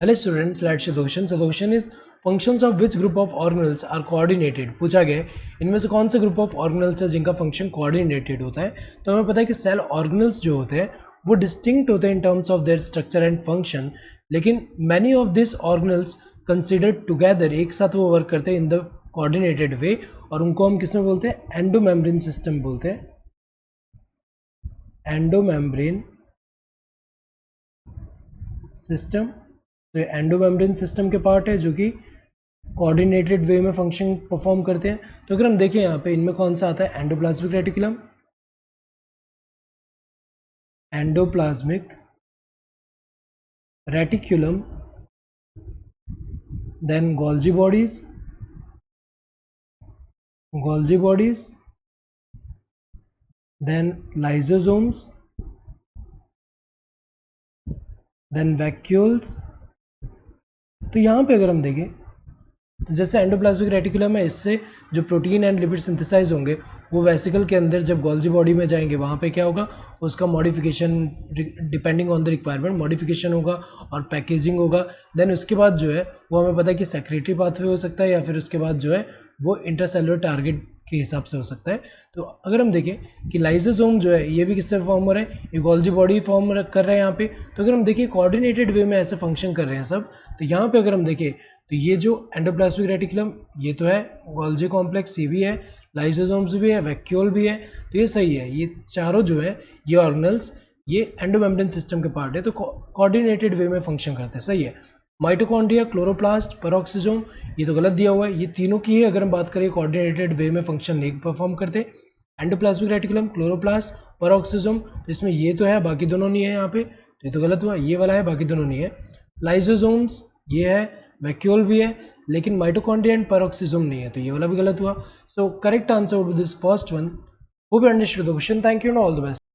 Hello students, let's see the question. So the question is functions of which group of organelles are coordinated. पूछा गया है इनमें से कौन सा ग्रुप ऑफ ऑर्गेनल्स है जिनका फंक्शन कोऑर्डिनेटेड होता है. तो हमें पता है कि सेल ऑर्गेनल्स जो होते हैं वो डिस्टिंक्ट होते हैं in terms of their structure and function, लेकिन many of this organelles considered together, एक साथ वो वर्क करते हैं इन द कोऑर्डिनेटेड वे, और उनको हम किसमें बोलते हैं, एंडोमेम्ब्रेन सिस्टम बोलते हैं. एंडोमेम्ब्रेन सिस्टम, तो एंडोमेम्ब्रेन सिस्टम के पार्ट है जो कि कोऑर्डिनेटेड वे में फंक्शन परफॉर्म करते हैं. तो अगर हम देखें यहाँ पे इनमें कौन सा आता है, endoplasmic reticulum, endoplasmic reticulum, then Golgi bodies, then lysosomes, then vacuoles. तो यहाँ पे अगर हम देखें तो जैसे एंडोप्लाज्मिक रेटिकुलम है, इससे जो प्रोटीन एंड लिपिड सिंथेसाइज होंगे वो वेसिकल के अंदर जब गोल्जी बॉडी में जाएंगे वहाँ पे क्या होगा, उसका modification depending on the requirement modification होगा और पैकेजिंग होगा. देन उसके बाद जो है वो हमें पता है कि सेक्रेटरी पाथवे हो सकता है या फिर उसके बाद जो है वो इंटरसेलुलर टारगेट के हिसाब से हो सकता है. तो अगर हम देखें कि लाइसोसोम जो है ये भी किससे फॉर्म हो रहा है, ये गोल्जी बॉडी फॉर्म कर रहे हैं यहाँ पे. तो अगर हम देखें कोऑर्डिनेटेड वे में ऐसे फंक्शन कर रहे हैं सब. तो यहाँ पे अगर हम देखें तो ये जो एंडोप्लाज्मिक रेटिकुलम ये तो है, गोल्जी कॉम्प्लेक्स ये भी है, लाइसोसोम्स भी है, वैक्यूल भी है. तो ये सही है, ये चारों जो है ये ऑर्गेनल्स ये एंडोमेम्ब्रेन सिस्टम के पार्ट है, तो कोऑर्डिनेटेड वे में फंक्शन करते हैं. सही है. माइटोकॉन्ड्रिया, क्लोरोप्लास्ट, पेरोक्सिसोम ये तो गलत दिया हुआ है. ये तीनों की ही अगर हम बात करें कोऑर्डिनेटेड वे में फंक्शन नहीं परफॉर्म करते. एंडोप्लाज्मिक रेटिकुलम, क्लोरोप्लास्ट, पेरोक्सिसोम, तो इसमें ये तो है बाकी दोनों नहीं है यहाँ पे, तो ये तो गलत हुआ. ये वाला है बाकी दोनों नहीं है. लाइसोसोम्स ये है, वैक्यूल भी है, लेकिन माइटोकॉन्ड्रिया एंड पेरोक्सिसोम नहीं है, तो ये वाला भी गलत हुआ. So correct answer would be this first one. Hope you understood the question. Thank you and all the best.